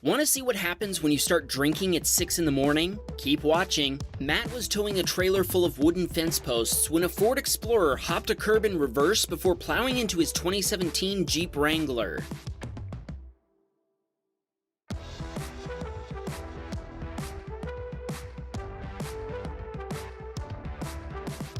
Want to see what happens when you start drinking at 6 in the morning? Keep watching. Matt was towing a trailer full of wooden fence posts when a Ford Explorer hopped a curb in reverse before plowing into his 2017 Jeep Wrangler.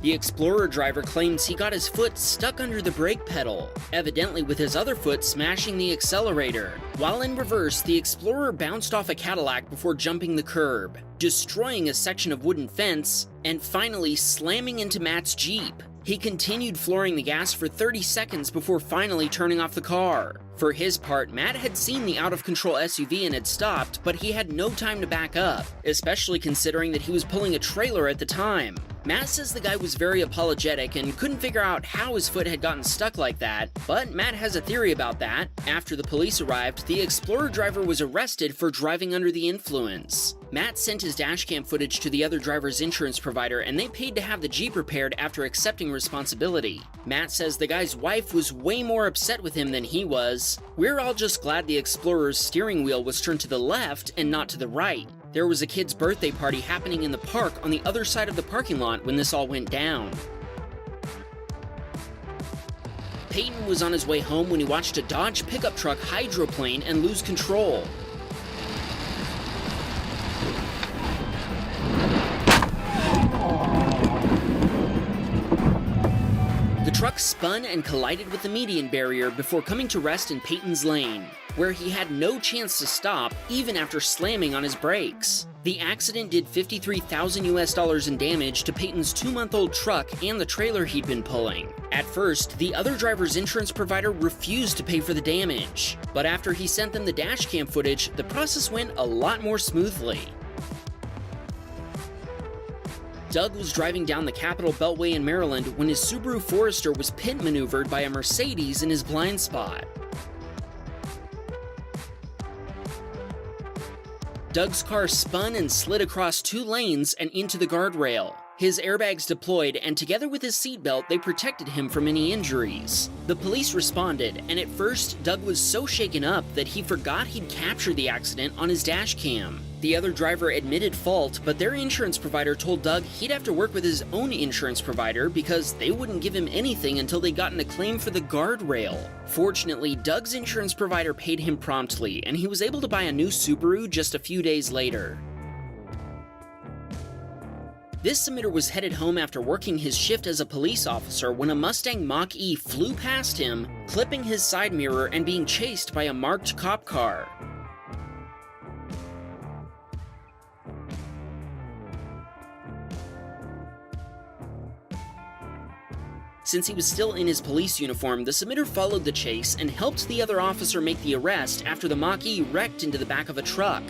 The Explorer driver claims he got his foot stuck under the brake pedal, evidently with his other foot smashing the accelerator. While in reverse, the Explorer bounced off a Cadillac before jumping the curb, destroying a section of wooden fence, and finally slamming into Matt's Jeep. He continued flooring the gas for 30 seconds before finally turning off the car. For his part, Matt had seen the out-of-control SUV and had stopped, but he had no time to back up, especially considering that he was pulling a trailer at the time. Matt says the guy was very apologetic and couldn't figure out how his foot had gotten stuck like that, but Matt has a theory about that. After the police arrived, the Explorer driver was arrested for driving under the influence. Matt sent his dashcam footage to the other driver's insurance provider and they paid to have the Jeep repaired after accepting responsibility. Matt says the guy's wife was way more upset with him than he was. "We're all just glad the Explorer's steering wheel was turned to the left and not to the right. There was a kid's birthday party happening in the park on the other side of the parking lot when this all went down." Peyton was on his way home when he watched a Dodge pickup truck hydroplane and lose control. The truck spun and collided with the median barrier before coming to rest in Peyton's lane, where he had no chance to stop even after slamming on his brakes. The accident did $53,000 in damage to Peyton's 2-month-old truck and the trailer he'd been pulling. At first, the other driver's insurance provider refused to pay for the damage, but after he sent them the dashcam footage, the process went a lot more smoothly. Doug was driving down the Capitol Beltway in Maryland when his Subaru Forester was pit maneuvered by a Mercedes in his blind spot. Doug's car spun and slid across 2 lanes and into the guardrail. His airbags deployed, and together with his seatbelt, they protected him from any injuries. The police responded, and at first, Doug was so shaken up that he forgot he'd captured the accident on his dash cam. The other driver admitted fault, but their insurance provider told Doug he'd have to work with his own insurance provider because they wouldn't give him anything until they'd gotten a claim for the guardrail. Fortunately, Doug's insurance provider paid him promptly, and he was able to buy a new Subaru just a few days later. This submitter was headed home after working his shift as a police officer when a Mustang Mach-E flew past him, clipping his side mirror and being chased by a marked cop car. Since he was still in his police uniform, the submitter followed the chase and helped the other officer make the arrest after the Mach-E wrecked into the back of a truck.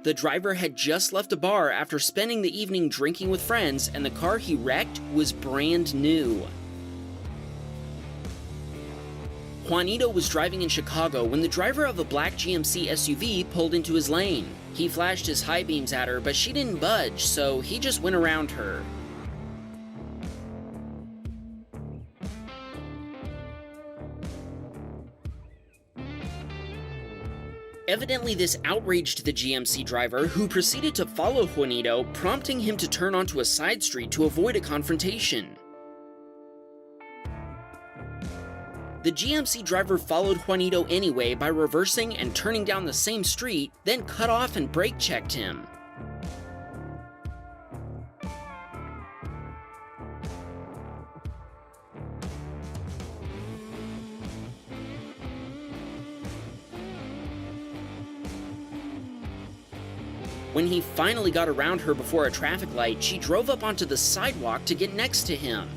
The driver had just left a bar after spending the evening drinking with friends, and the car he wrecked was brand new. Juanito was driving in Chicago when the driver of a black GMC SUV pulled into his lane. He flashed his high beams at her, but she didn't budge, so he just went around her. Evidently, this outraged the GMC driver, who proceeded to follow Juanito, prompting him to turn onto a side street to avoid a confrontation. The GMC driver followed Juanito anyway by reversing and turning down the same street, then cut off and brake checked him. When he finally got around her before a traffic light, she drove up onto the sidewalk to get next to him.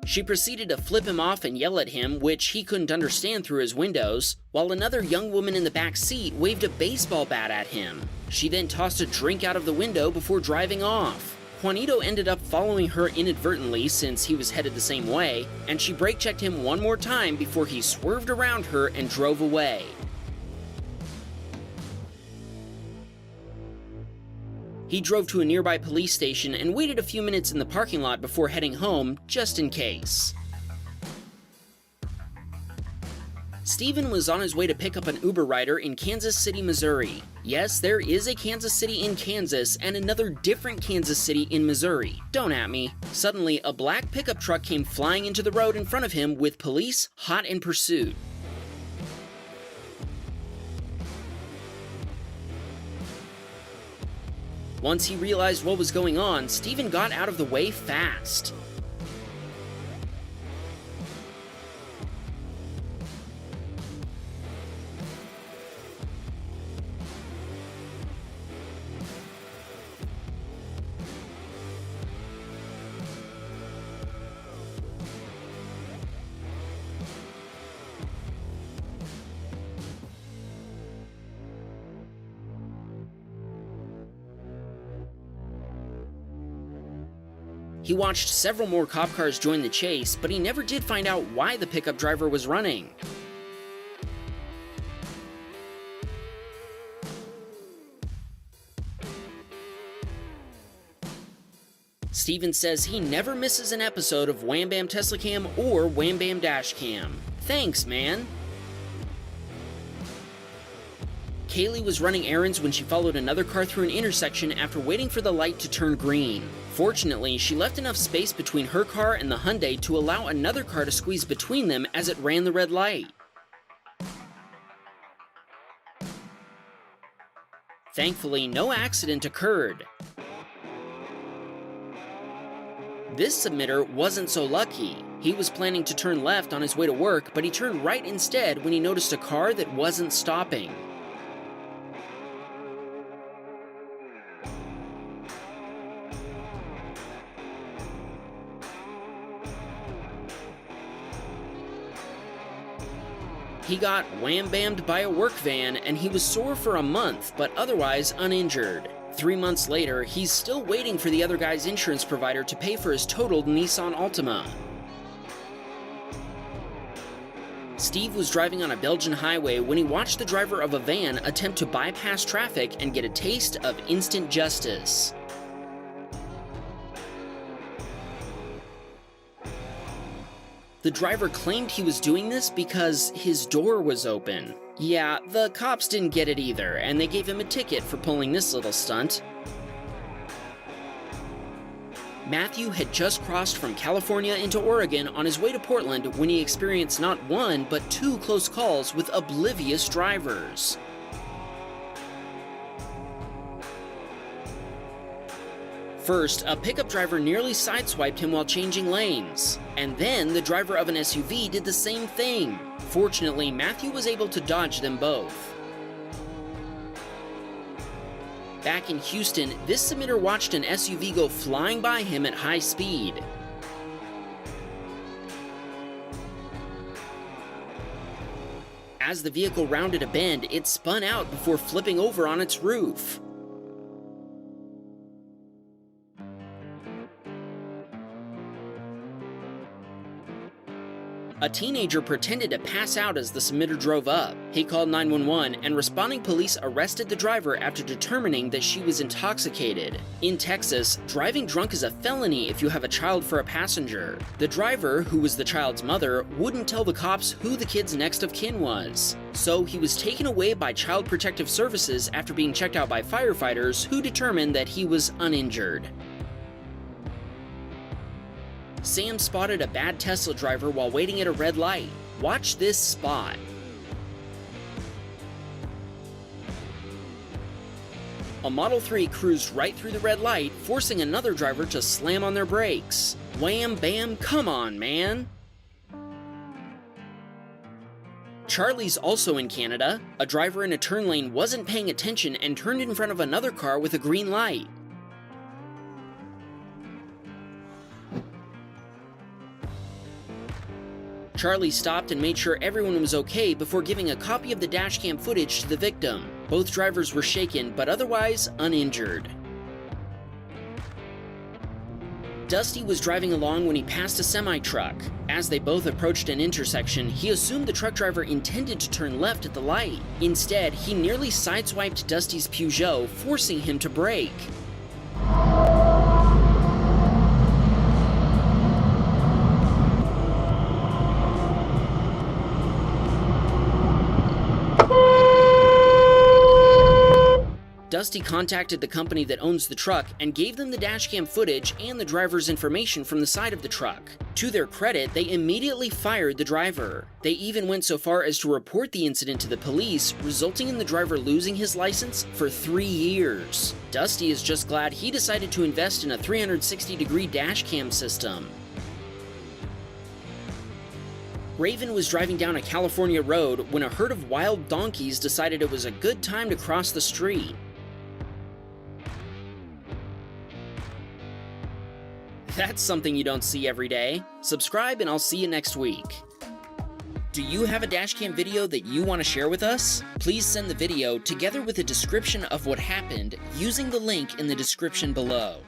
She proceeded to flip him off and yell at him, which he couldn't understand through his windows, while another young woman in the back seat waved a baseball bat at him. She then tossed a drink out of the window before driving off. Juanito ended up following her inadvertently since he was headed the same way, and she brake checked him one more time before he swerved around her and drove away. He drove to a nearby police station and waited a few minutes in the parking lot before heading home, just in case. Steven was on his way to pick up an Uber rider in Kansas City, Missouri. Yes, there is a Kansas City in Kansas and another different Kansas City in Missouri. Don't at me. Suddenly, a black pickup truck came flying into the road in front of him with police hot in pursuit. Once he realized what was going on, Steven got out of the way fast. He watched several more cop cars join the chase, but he never did find out why the pickup driver was running. Steven says he never misses an episode of Wham Bam Tesla Cam or Wham Bam Dashcam. Thanks, man! Kaylee was running errands when she followed another car through an intersection after waiting for the light to turn green. Fortunately, she left enough space between her car and the Hyundai to allow another car to squeeze between them as it ran the red light. Thankfully, no accident occurred. This submitter wasn't so lucky. He was planning to turn left on his way to work, but he turned right instead when he noticed a car that wasn't stopping. He got wham-bammed by a work van, and he was sore for a month, but otherwise uninjured. 3 months later, he's still waiting for the other guy's insurance provider to pay for his totaled Nissan Altima. Steve was driving on a Belgian highway when he watched the driver of a van attempt to bypass traffic and get a taste of instant justice. The driver claimed he was doing this because his door was open. Yeah, the cops didn't get it either, and they gave him a ticket for pulling this little stunt. Matthew had just crossed from California into Oregon on his way to Portland when he experienced not one, but 2 close calls with oblivious drivers. First, a pickup driver nearly sideswiped him while changing lanes. And then, the driver of an SUV did the same thing. Fortunately, Matthew was able to dodge them both. Back in Houston, this submitter watched an SUV go flying by him at high speed. As the vehicle rounded a bend, it spun out before flipping over on its roof. A teenager pretended to pass out as the submitter drove up. He called 911, and responding police arrested the driver after determining that she was intoxicated. In Texas, driving drunk is a felony if you have a child for a passenger. The driver, who was the child's mother, wouldn't tell the cops who the kid's next of kin was. So he was taken away by Child Protective Services after being checked out by firefighters who determined that he was uninjured. Sam spotted a bad Tesla driver while waiting at a red light. Watch this spot. A Model 3 cruised right through the red light, forcing another driver to slam on their brakes. Wham bam, come on, man! Charlie's also in Canada. A driver in a turn lane wasn't paying attention and turned in front of another car with a green light. Charlie stopped and made sure everyone was okay before giving a copy of the dashcam footage to the victim. Both drivers were shaken, but otherwise uninjured. Dusty was driving along when he passed a semi-truck. As they both approached an intersection, he assumed the truck driver intended to turn left at the light. Instead, he nearly sideswiped Dusty's Peugeot, forcing him to brake. Dusty contacted the company that owns the truck and gave them the dashcam footage and the driver's information from the side of the truck. To their credit, they immediately fired the driver. They even went so far as to report the incident to the police, resulting in the driver losing his license for 3 years. Dusty is just glad he decided to invest in a 360-degree dashcam system. Raven was driving down a California road when a herd of wild donkeys decided it was a good time to cross the street. That's something you don't see every day. Subscribe and I'll see you next week. Do you have a dashcam video that you want to share with us? Please send the video together with a description of what happened using the link in the description below.